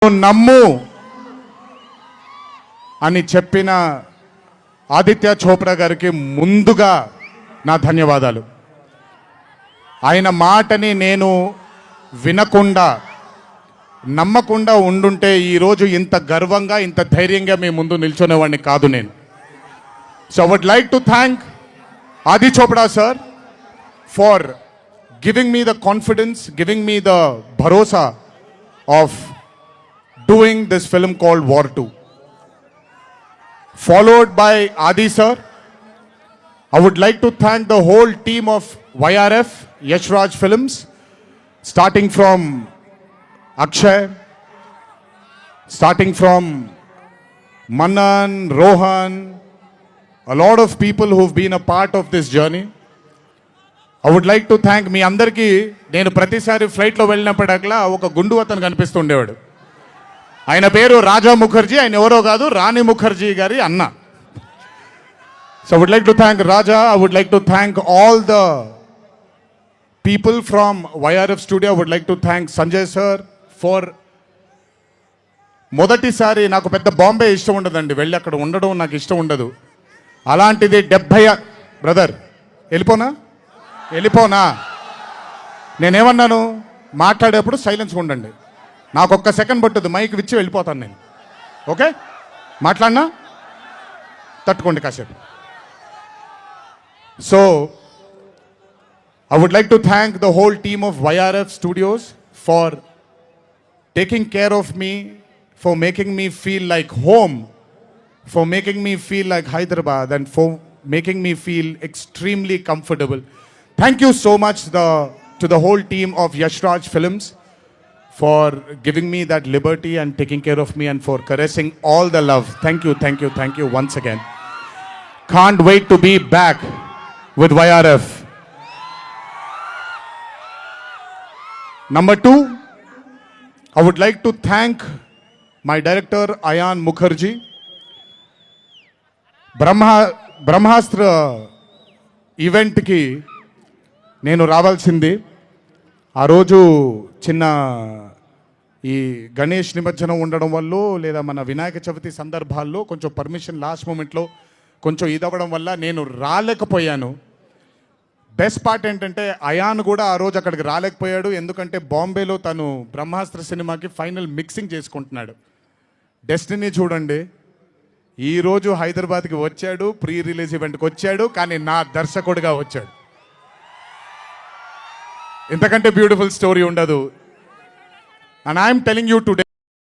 నమ్ము అని చెప్పిన ఆదిత్య చోప్రా గారికి ముందుగా నా ధన్యవాదాలు. ఆయన మాటని నేను వినకుండా నమ్మకుండా ఉండుంటే ఈరోజు ఇంత గర్వంగా ఇంత ధైర్యంగా మీ ముందు నిల్చునేవాడిని కాదు నేను. So I would like to thank Aadi Chopra sir for giving me the confidence, giving me the భరోసా of doing this film called War 2. Followed by Adi sir, I would like to thank the whole team of YRF, Yash Raj Films, starting from Akshay, starting from Manan, Rohan, a lot of people who've been a part of this journey. I would like to thank మీ అందరికీ నేను ప్రతిసారి ఫ్లైట్లో వెళ్ళినప్పుడల్లా ఒక గుండు అతను కనిపిస్తుండేవాడు. ఆయన పేరు రాజా ముఖర్జీ, ఆయన ఎవరో కాదు రాణి ముఖర్జీ గారి అన్న. So would like to thank Raja. I would like to thank all the people from YRF studio. Would like to thank Sanjay sir for మొదటిసారి నాకు పెద్ద బాంబే ఇష్టం ఉండదండి, వెళ్ళి అక్కడ ఉండడం నాకు ఇష్టం ఉండదు. అలాంటిది 70 బ్రదర్ వెళ్ళిపోనా నేనేమన్నాను, మాట్లాడేప్పుడు సైలెన్స్గా ఉండండి, నాకు ఒక్క సెకండ్ పట్టుద్ది, మైక్ విచ్చి వెళ్ళిపోతాను నేను. ఓకే, మాట్లాడినా తట్టుకోండి కాసేపు. So I would like to thank the whole team of YRF studios for taking care of me, for making me feel like home, for making me feel like Hyderabad, and for making me feel extremely comfortable. Thank you so much to the whole team of Yash Raj Films for giving me that liberty and taking care of me and for caressing all the love. Thank you once again. Can't wait to be back with YRF. Number 2, I would like to thank my director Ayan Mukherjee. బ్రహ్మాస్త్ర ఈవెంట్కి నేను రావాల్సింది. ఆ రోజు చిన్న ఈ గణేష్ నిమజ్జనం ఉండడం వల్ల లేదా మన వినాయక చవితి సందర్భాల్లో కొంచెం పర్మిషన్ లాస్ట్ మూమెంట్లో కొంచెం ఇదవ్వడం వల్ల నేను రాలేకపోయాను. బెస్ట్ పార్ట్ ఏంటంటే అయాన్ కూడా ఆ రోజు అక్కడికి రాలేకపోయాడు, ఎందుకంటే బాంబేలో తను బ్రహ్మాస్త్ర సినిమాకి ఫైనల్ మిక్సింగ్ చేసుకుంటున్నాడు. డెస్టినీ చూడండి, ఈరోజు హైదరాబాద్కి వచ్చాడు, ప్రీ రిలీజ్ ఈవెంట్కి వచ్చాడు, కానీ నా దర్శకుడిగా వచ్చాడు. ఇంతకంటే బ్యూటిఫుల్ స్టోరీ ఉండదు. And I'm telling you today